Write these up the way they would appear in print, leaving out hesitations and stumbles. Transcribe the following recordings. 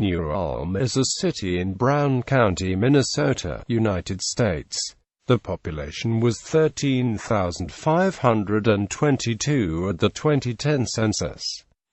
New Ulm is a city in Brown County, Minnesota, United States. The population was 13,522 at the 2010 census.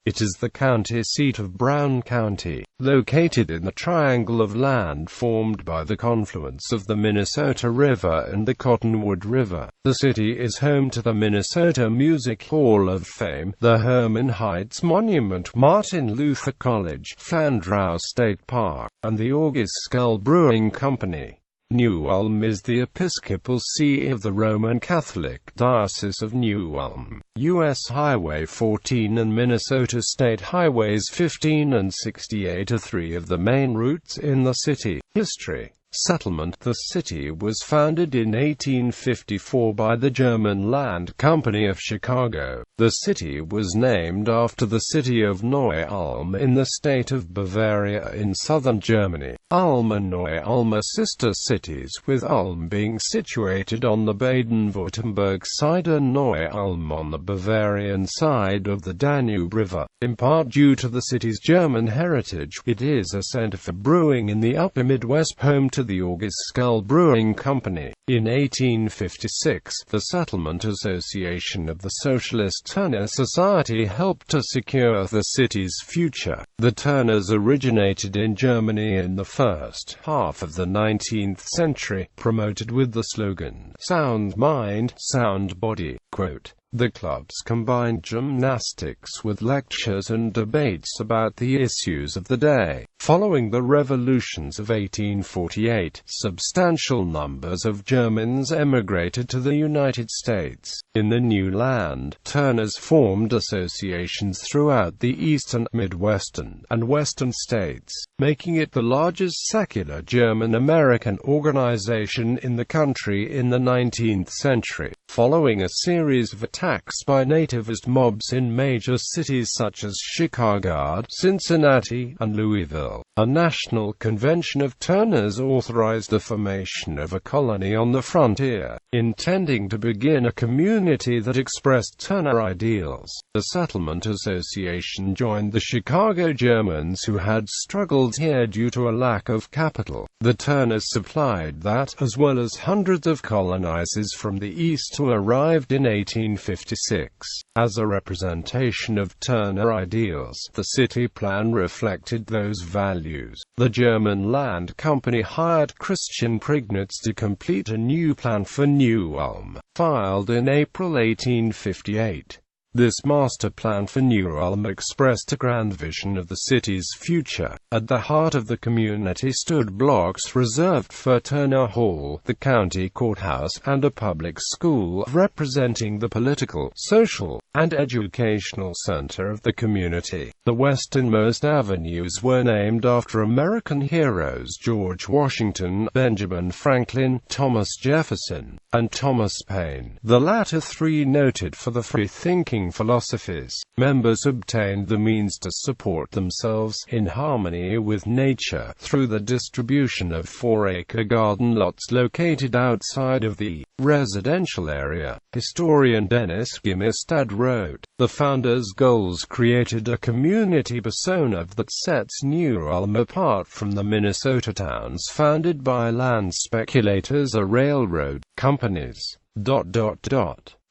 It is the county seat of Brown County, located in the triangle of land formed by the confluence of the Minnesota River and the Cottonwood River. The city is home to the Minnesota Music Hall of Fame, the Hermann Heights Monument, Martin Luther College, Flandrau State Park, and the August Schell Brewing Company. New Ulm is the episcopal see of the Roman Catholic Diocese of New Ulm. U.S. Highway 14 and Minnesota State Highways 15 and 68 are three of the main routes in the city. History. Settlement. The city was founded in 1854 by the German Land Company of Chicago. The city was named after the city of Neu-Ulm in the state of Bavaria in southern Germany. Ulm and Neu-Ulm are sister cities, with Ulm being situated on the Baden-Württemberg side and Neu-Ulm on the Bavarian side of the Danube River. In part due to the city's German heritage, it is a center for brewing in the upper Midwest, home to the August Schell Brewing Company. In 1856, the Settlement Association of the Socialist Turner Society helped to secure the city's future. The Turners originated in Germany in the first half of the 19th century, promoted with the slogan, "Sound Mind, Sound Body." Quote, "The clubs combined gymnastics with lectures and debates about the issues of the day." Following the revolutions of 1848, substantial numbers of Germans emigrated to the United States. In the new land, Turners formed associations throughout the eastern, midwestern, and western states, making it the largest secular German-American organization in the country in the 19th century. Following a series of attacks by nativist mobs in major cities such as Chicago, Cincinnati, and Louisville, a national convention of Turners authorized the formation of a colony on the frontier, intending to begin a community that expressed Turner ideals. The Settlement Association joined the Chicago Germans who had struggled here due to a lack of capital. The Turners supplied that, as well as hundreds of colonizers from the east who arrived in 1856. As a representation of Turner ideals, the city plan reflected those values. The German Land Company hired Christian Prignitz to complete a new plan for New Ulm, filed in April 1858. This master plan for New Ulm expressed a grand vision of the city's future. At the heart of the community stood blocks reserved for Turner Hall, the county courthouse, and a public school, representing the political, social, and educational center of the community. The westernmost avenues were named after American heroes George Washington, Benjamin Franklin, Thomas Jefferson, and Thomas Paine, the latter three noted for the free-thinking philosophies. Members obtained the means to support themselves, in harmony with nature, through the distribution of 4-acre garden lots located outside of the residential area. Historian Dennis Gimmerstad wrote, "The founders' goals created a community persona that sets New Ulm apart from the Minnesota towns founded by land speculators or railroad companies."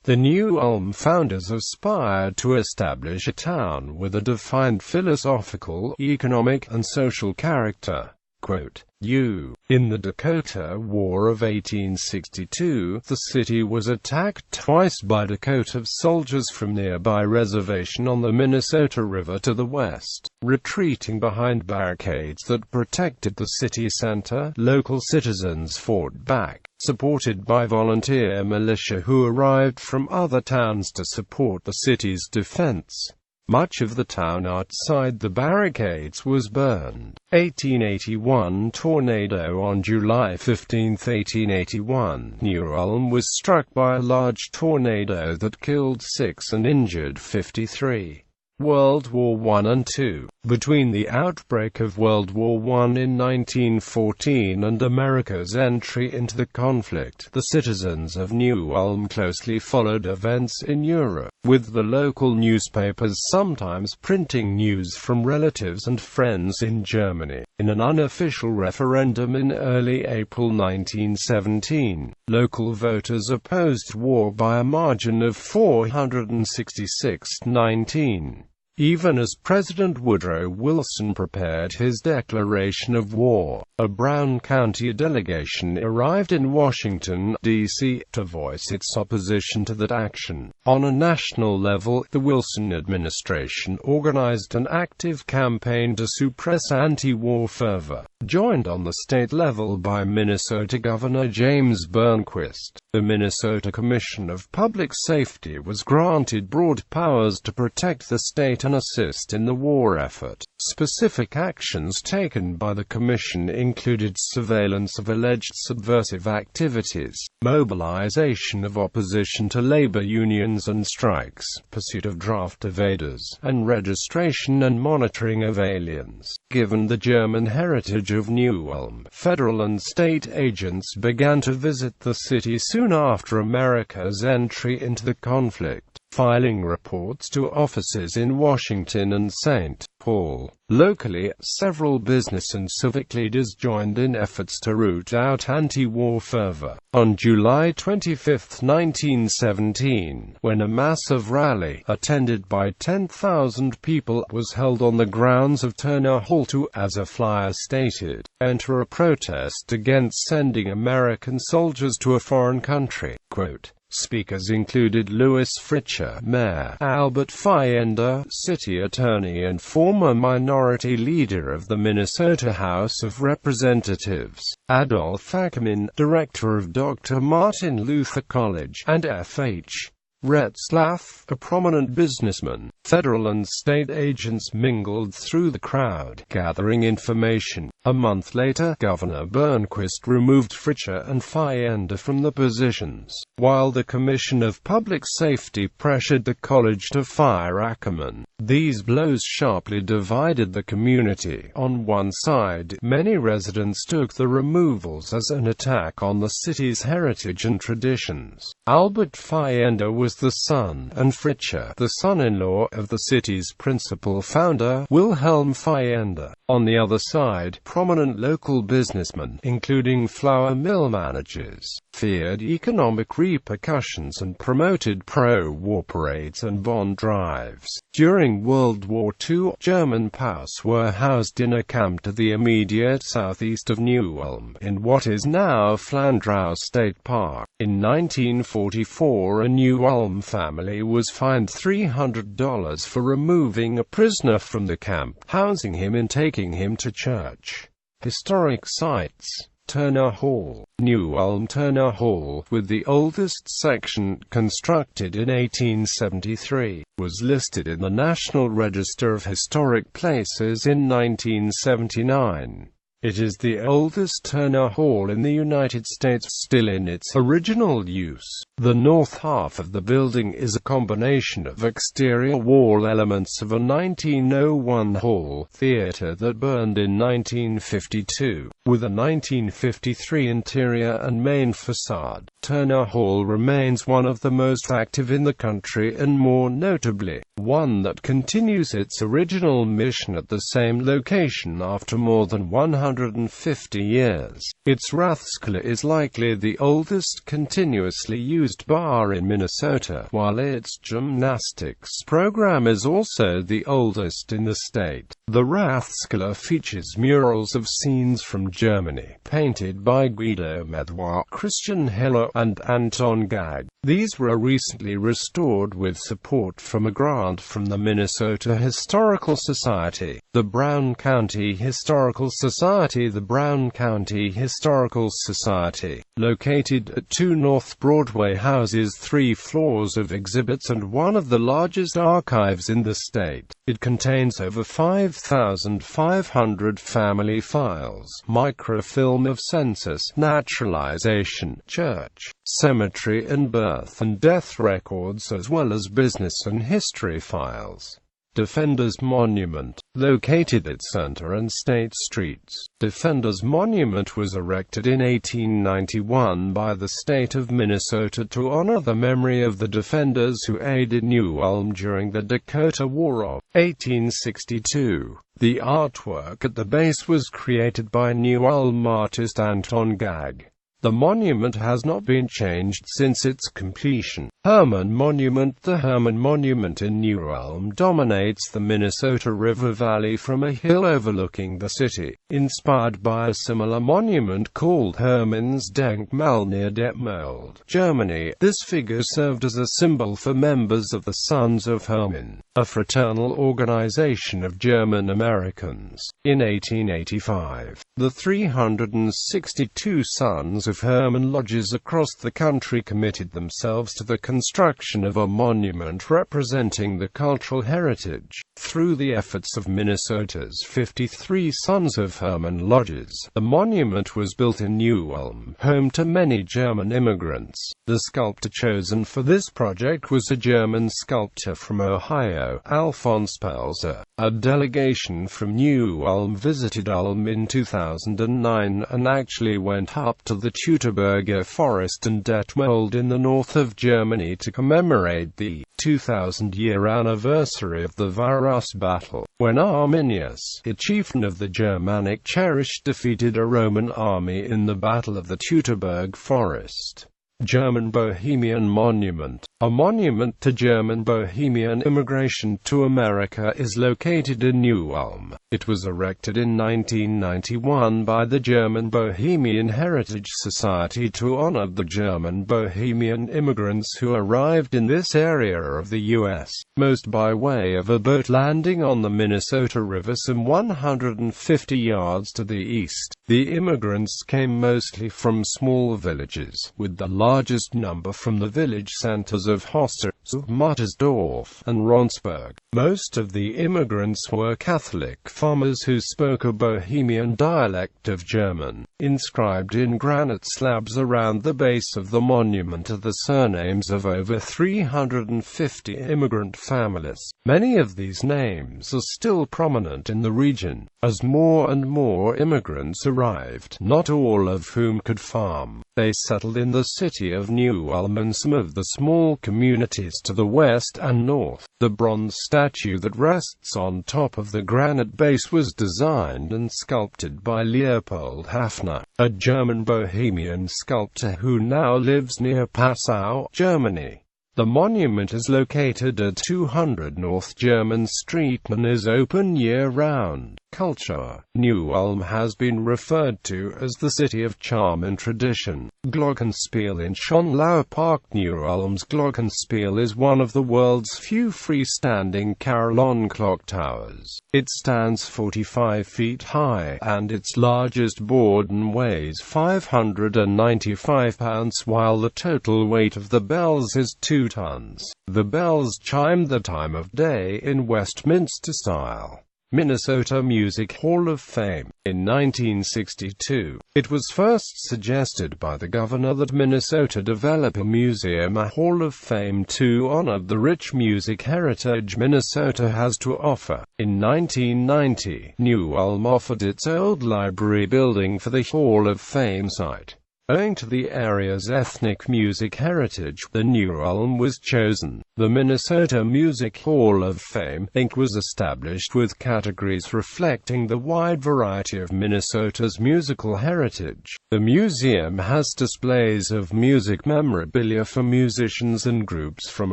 The New Ulm founders aspired to establish a town with a defined philosophical, economic, and social character. Quote, In the Dakota War of 1862, the city was attacked twice by Dakota soldiers from nearby reservation on the Minnesota River to the west. Retreating behind barricades that protected the city center, local citizens fought back, supported by volunteer militia who arrived from other towns to support the city's defense. Much of the town outside the barricades was burned. 1881 tornado. On July 15, 1881, New Ulm was struck by a large tornado that killed 6 and injured 53. World War I and II. Between the outbreak of World War I in 1914 and America's entry into the conflict, the citizens of New Ulm closely followed events in Europe, with the local newspapers sometimes printing news from relatives and friends in Germany. In an unofficial referendum in early April 1917, local voters opposed war by a margin of 466-19. Even as President Woodrow Wilson prepared his declaration of war, a Brown County delegation arrived in Washington, D.C., to voice its opposition to that action. On a national level, the Wilson administration organized an active campaign to suppress anti-war fervor, joined on the state level by Minnesota Governor James Burnquist. The Minnesota Commission of Public Safety was granted broad powers to protect the state and assist in the war effort. Specific actions taken by the commission included surveillance of alleged subversive activities, mobilization of opposition to labor unions and strikes, pursuit of draft evaders, and registration and monitoring of aliens. Given the German heritage of New Ulm, federal and state agents began to visit the city soon after America's entry into the conflict, filing reports to offices in Washington and St. Paul. Locally, several business and civic leaders joined in efforts to root out anti-war fervor. On July 25, 1917, when a massive rally, attended by 10,000 people, was held on the grounds of Turner Hall to, as a flyer stated, enter a protest against sending American soldiers to a foreign country. Quote, speakers included Louis Fritcher, Mayor, Albert Fallender, City Attorney and former minority leader of the Minnesota House of Representatives, Adolph Ackerman, director of Dr. Martin Luther College, and F.H. Retzlaff, a prominent businessman. Federal and state agents mingled through the crowd, gathering information. A month later, Governor Burnquist removed Fritcher and Fallender from the positions, while the Commission of Public Safety pressured the college to fire Ackerman. These blows sharply divided the community. On one side, many residents took the removals as an attack on the city's heritage and traditions. Albert Fallender was the son, and Fritcher, the son-in-law, of the city's principal founder, Wilhelm Fallender. On the other side, prominent local businessmen, including flour mill managers, feared economic repercussions and promoted pro-war parades and bond drives. During World War II, German POWs were housed in a camp to the immediate southeast of New Ulm, in what is now Flandrau State Park. In 1944, a New Ulm family was fined $300 for removing a prisoner from the camp, housing him and taking him to church. Historic sites. Turner Hall. New Ulm Turner Hall, with the oldest section, constructed in 1873, was listed in the National Register of Historic Places in 1979. It is the oldest Turner Hall in the United States still in its original use. The north half of the building is a combination of exterior wall elements of a 1901 hall theater that burned in 1952, with a 1953 interior and main facade. Turner Hall remains one of the most active in the country and more notably, one that continues its original mission at the same location after more than 150 years. Its Rathskeller is likely the oldest continuously used bar in Minnesota, while its gymnastics program is also the oldest in the state. The Rathskeller features murals of scenes from Germany, painted by Guido Medwa, Christian Heller, and Anton Gag. These were recently restored with support from a grant from the Minnesota Historical Society, the Brown County Historical Society. The Brown County Historical Society, located at 2 North Broadway, houses 3 floors of exhibits and one of the largest archives in the state. It contains over 5,500 family files, microfilm of census, naturalization, church, cemetery and birth and death records, as well as business and history files. Defenders Monument, located at Center and State Streets. Defenders Monument was erected in 1891 by the state of Minnesota to honor the memory of the defenders who aided New Ulm during the Dakota War of 1862. The artwork at the base was created by New Ulm artist Anton Gag. The monument has not been changed since its completion. Hermann Monument. The Hermann Monument in New Ulm dominates the Minnesota River Valley from a hill overlooking the city, inspired by a similar monument called Hermann's Denkmal near Detmold, Germany. This figure served as a symbol for members of the Sons of Hermann, a fraternal organization of German Americans. In 1885, the 362 Sons of Hermann lodges across the country committed themselves to the construction of a monument representing the cultural heritage. Through the efforts of Minnesota's 53 Sons of Hermann lodges, the monument was built in New Ulm, home to many German immigrants. The sculptor chosen for this project was a German sculptor from Ohio, Alphonse Pelzer. A delegation from New Ulm visited Ulm in 2009 and actually went up to the Teutoburger Forest and Detmold in the north of Germany to commemorate the 2000-year anniversary of the Varus battle, when Arminius, a chieftain of the Germanic Cherish, defeated a Roman army in the Battle of the Teutoburg Forest. German Bohemian Monument. A monument to German Bohemian immigration to America is located in New Ulm. It was erected in 1991 by the German Bohemian Heritage Society to honor the German Bohemian immigrants who arrived in this area of the U.S., most by way of a boat landing on the Minnesota River some 150 yards to the east. The immigrants came mostly from small villages, with the largest number from the village centers of Hoster, Mattersdorf, and Ronsburg. Most of the immigrants were Catholic farmers who spoke a Bohemian dialect of German. Inscribed in granite slabs around the base of the monument are the surnames of over 350 immigrant families. Many of these names are still prominent in the region, as more and more immigrants arrived, not all of whom could farm. They settled in the city of New Ulm and some of the small communities to the west and north. The bronze statue that rests on top of the granite base was designed and sculpted by Leopold Hafner, a German Bohemian sculptor who now lives near Passau, Germany. The monument is located at 200 North German Street and is open year-round. Culture. New Ulm has been referred to as the city of charm and tradition. Glockenspiel in Schönlau Park. New Ulm's Glockenspiel is one of the world's few freestanding carillon clock towers. It stands 45 feet high, and its largest bourdon weighs 595 pounds, while the total weight of the bells is 2 tons. The bells chime the time of day in Westminster style. Minnesota Music Hall of Fame. In 1962, it was first suggested by the governor that Minnesota develop a museum, a Hall of Fame, to honor the rich music heritage Minnesota has to offer. In 1990, New Ulm offered its old library building for the Hall of Fame site. Owing to the area's ethnic music heritage, the New Ulm was chosen. The Minnesota Music Hall of Fame, Inc. was established with categories reflecting the wide variety of Minnesota's musical heritage. The museum has displays of music memorabilia for musicians and groups from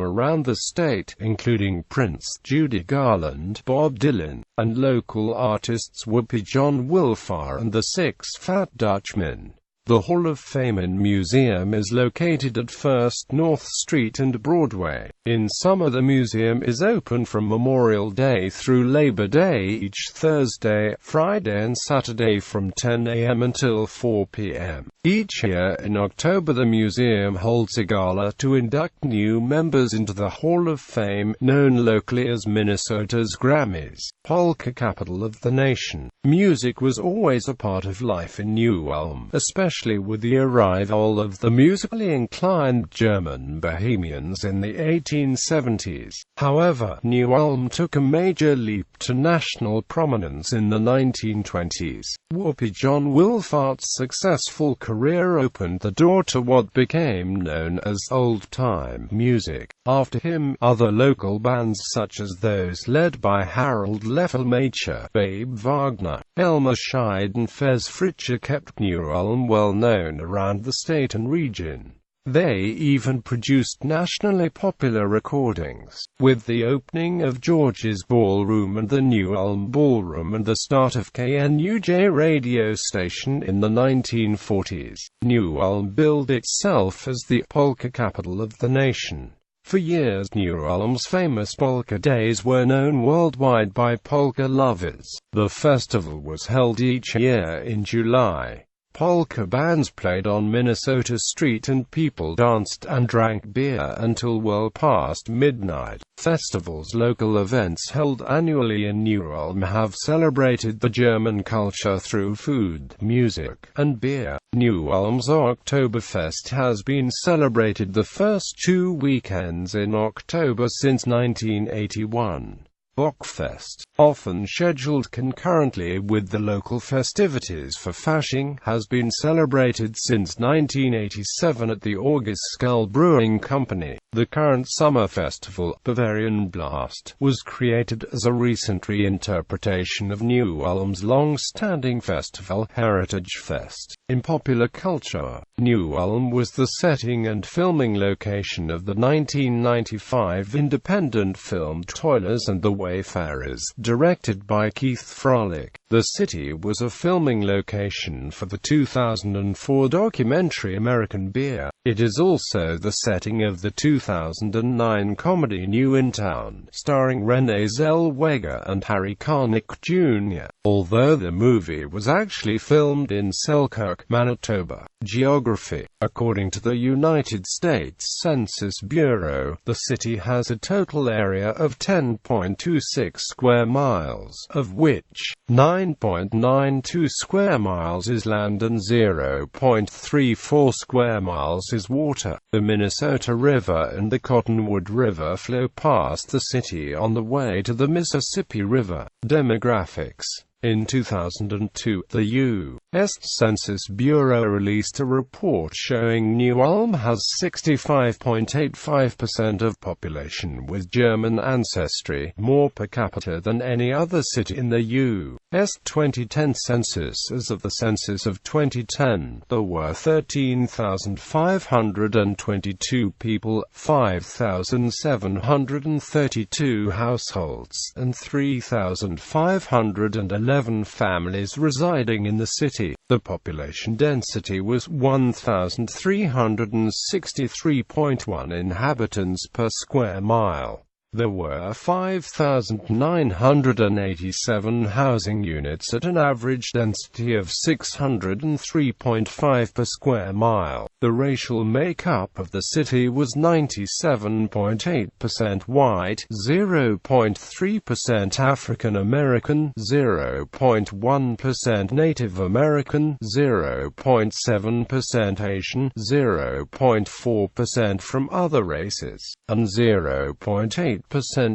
around the state, including Prince, Judy Garland, Bob Dylan, and local artists Whoopi John Wilfar and the Six Fat Dutchmen. The Hall of Fame and Museum is located at 1st North Street and Broadway. In summer, the museum is open from Memorial Day through Labor Day each Thursday, Friday and Saturday from 10 a.m. until 4 p.m. Each year in October, the museum holds a gala to induct new members into the Hall of Fame, known locally as Minnesota's Grammys, polka capital of the nation. Music was always a part of life in New Ulm, especially with the arrival of the musically inclined German Bohemians in the 1800s. 1970s. However, New Ulm took a major leap to national prominence in the 1920s. Whoopi John Wolfart's successful career opened the door to what became known as old-time music. After him, other local bands such as those led by Harold Leffelmacher, Babe Wagner, Elmer Scheid and Fez Fritscher kept New Ulm well known around the state and region. They even produced nationally popular recordings. With the opening of George's Ballroom and the New Ulm Ballroom and the start of KNUJ radio station in the 1940s, New Ulm billed itself as the polka capital of the nation. For years, New Ulm's famous polka days were known worldwide by polka lovers. The festival was held each year in July. Polka bands played on Minnesota Street and people danced and drank beer until well past midnight. Festivals, local events held annually in New Ulm have celebrated the German culture through food, music, and beer. New Ulm's Oktoberfest has been celebrated the first 2 weekends in October since 1981. Okfest, often scheduled concurrently with the local festivities for Fasching, has been celebrated since 1987 at the August Schell Brewing Company. The current summer festival, Bavarian Blast, was created as a recent reinterpretation of New Ulm's long-standing festival, Heritage Fest. In popular culture, New Ulm was the setting and filming location of the 1995 independent film Toilers and the Wayfarers, directed by Keith Frolick. The city was a filming location for the 2004 documentary American Beer. It is also the setting of the 2009 comedy New in Town, starring Renee Zellweger and Harry Connick Jr., although the movie was actually filmed in Selkirk, Manitoba. Geography. According to the United States Census Bureau, the city has a total area of 10.26 square miles, of which 9.92 square miles is land and 0.34 square miles is water. The Minnesota River and the Cottonwood River flow past the city on the way to the Mississippi River. Demographics. In 2002, the U.S. Census Bureau released a report showing New Ulm has 65.85% of population with German ancestry, more per capita than any other city in the U.S. 2010 census. As of the census of 2010, there were 13,522 people, 5,732 households, and 3,511 families residing in the city. The population density was 1,363.1 inhabitants per square mile. There were 5,987 housing units at an average density of 603.5 per square mile. The racial makeup of the city was 97.8% white, 0.3% African American, 0.1% Native American, 0.7% Asian, 0.4% from other races, and 0.8%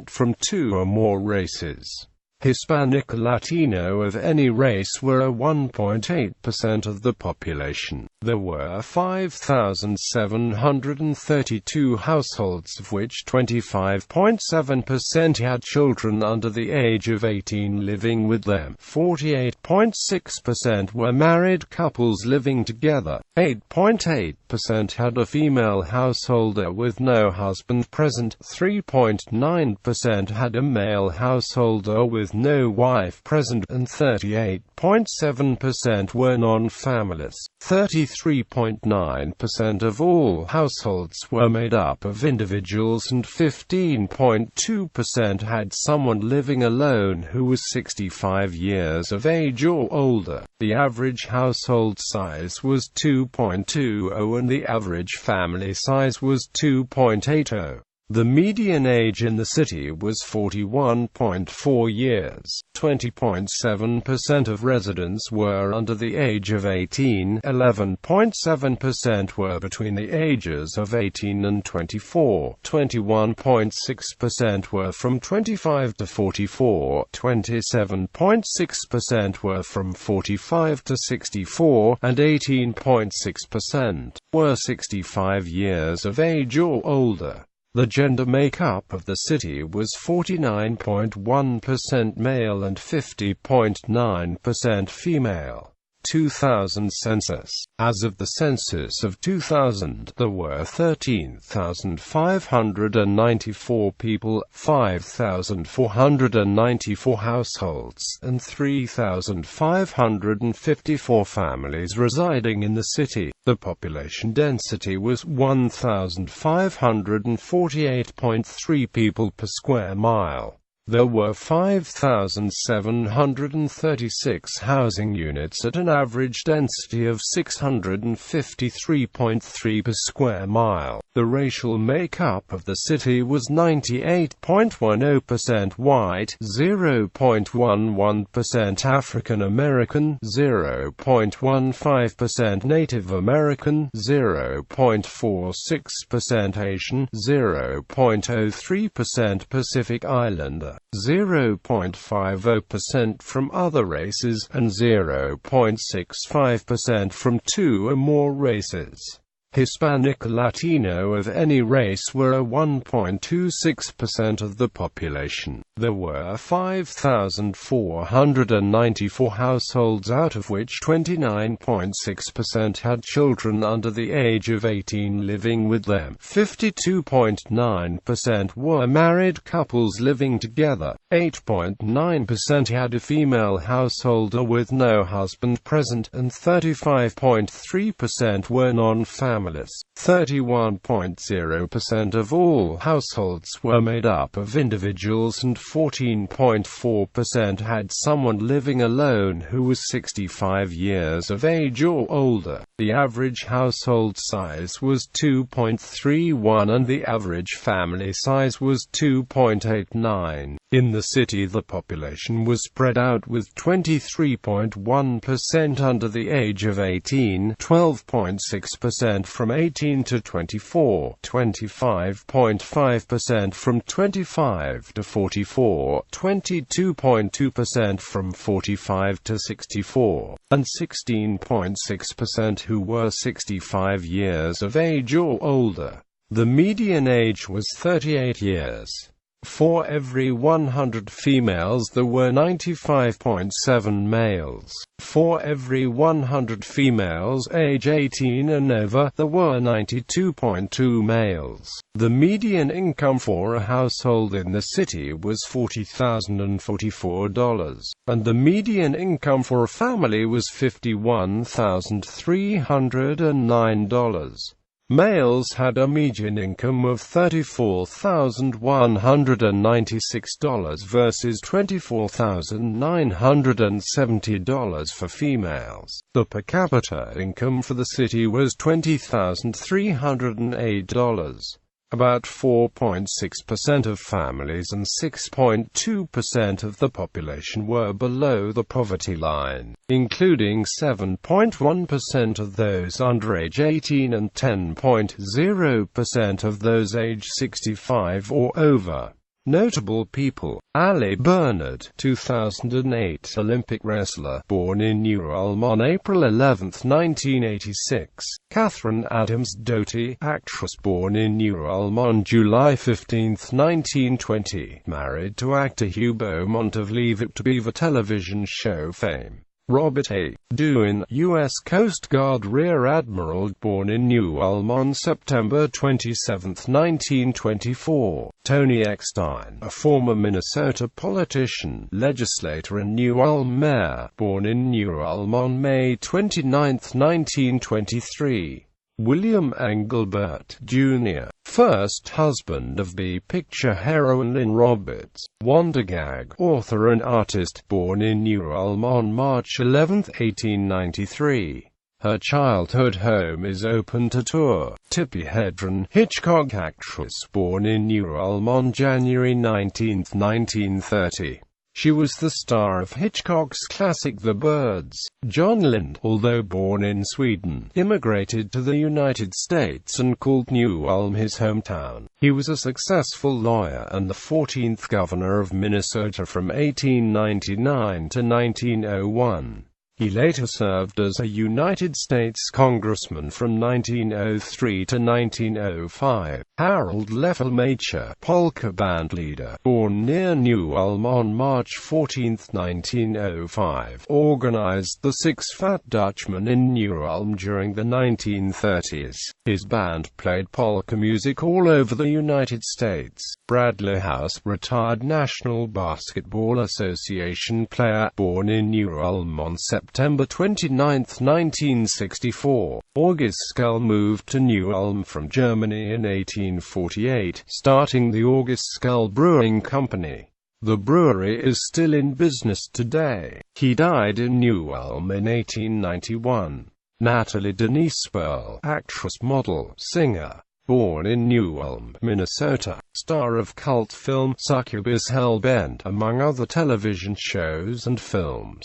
from 2 or more races. Hispanic or Latino of any race were 1.8% of the population. There were 5,732 households, of which 25.7% had children under the age of 18 living with them. 48.6% were married couples living together. 8.8% had a female householder with no husband present. 3.9% had a male householder with no wife present, and 38.7% were non-families. 33.9% of all households were made up of individuals, and 15.2% had someone living alone who was 65 years of age or older. The average household size was 2.20 and the average family size was 2.80. The median age in the city was 41.4 years. 20.7% of residents were under the age of 18, 11.7% were between the ages of 18 and 24, 21.6% were from 25 to 44, 27.6% were from 45 to 64, and 18.6% were 65 years of age or older. The gender makeup of the city was 49.1% male and 50.9% female. 2000 census. As of the census of 2000, there were 13,594 people, 5,494 households, and 3,554 families residing in the city. The population density was 1,548.3 people per square mile. There were 5,736 housing units at an average density of 653.3 per square mile. The racial makeup of the city was 98.10% white, 0.11% African American, 0.15% Native American, 0.46% Asian, 0.03% Pacific Islander, 0.50% from other races, and 0.65% from two or more races. Hispanic or Latino of any race were 1.26% of the population. There were 5,494 households, out of which 29.6% had children under the age of 18 living with them. 52.9% were married couples living together. 8.9% had a female householder with no husband present, and 35.3% were non-families. 31.0% of all households were made up of individuals, and 14.4% had someone living alone who was 65 years of age or older. The average household size was 2.31 and the average family size was 2.89. In the city, the population was spread out with 23.1% under the age of 18, 12.6% from 18 to 24, 25.5% from 25 to 44, 22.2% from 45 to 64, and 16.6% who were 65 years of age or older. The median age was 38 years. For every 100 females there were 95.7 males. For every 100 females age 18 and over, there were 92.2 males. The median income for a household in the city was $40,044, and the median income for a family was $51,309. Males had a median income of $34,196 versus $24,970 for females. The per capita income for the city was $20,308. About 4.6% of families and 6.2% of the population were below the poverty line, including 7.1% of those under age 18 and 10.0% of those age 65 or over. Notable people: Ali Bernard, 2008 Olympic wrestler, born in New Ulm on April 11, 1986. Catherine Adams Doty, actress, born in New Ulm on July 15, 1920. Married to actor Hugh Beaumont of Leave It to Beaver television show fame. Robert A. Dewin, U.S. Coast Guard Rear Admiral, born in New Ulm on September 27, 1924. Tony Eckstein, a former Minnesota politician, legislator and New Ulm mayor, born in New Ulm on May 29, 1923. William Engelbert, Jr., first husband of B-picture heroine Lynn Roberts. Wondergag, author and artist, born in New Ulm on March 11, 1893. Her childhood home is open to tour. Tippi Hedren, Hitchcock actress born in New Ulm on January 19, 1930. She was the star of Hitchcock's classic The Birds. John Lind, although born in Sweden, immigrated to the United States and called New Ulm his hometown. He was a successful lawyer and the 14th governor of Minnesota from 1899 to 1901. He later served as a United States congressman from 1903 to 1905. Harold Leffelmacher, polka band leader, born near New Ulm on March 14, 1905, organized the Six Fat Dutchmen in New Ulm during the 1930s. His band played polka music all over the United States. Bradley House, retired National Basketball Association player, born in New Ulm on September 29, 1964. August Schell moved to New Ulm from Germany in 1848, starting the August Schell Brewing Company. The brewery is still in business today. He died in New Ulm in 1891. Natalie Denise Pearl, actress, model, singer, born in New Ulm, Minnesota, star of cult film Succubus Hellbent, among other television shows and films.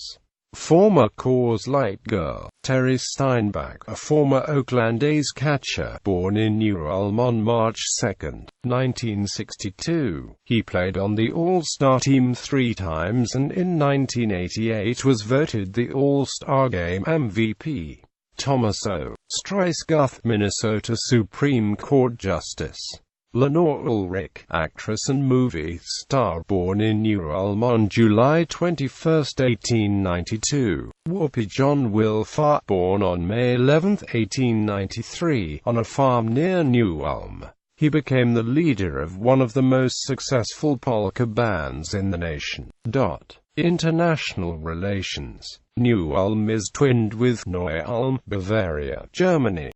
Former Coors Light girl, Terry Steinbach, a former Oakland A's catcher, born in New Ulm on March 2, 1962. He played on the All-Star team 3 times and in 1988 was voted the All-Star Game MVP. Thomas O. Streisguth, Minnesota Supreme Court Justice. Lenore Ulrich, actress and movie star, born in New Ulm on July 21, 1892. Whoopi John Wilfart, born on May 11, 1893, on a farm near New Ulm. He became the leader of one of the most successful polka bands in the nation. International relations. New Ulm is twinned with Neu-Ulm, Bavaria, Germany.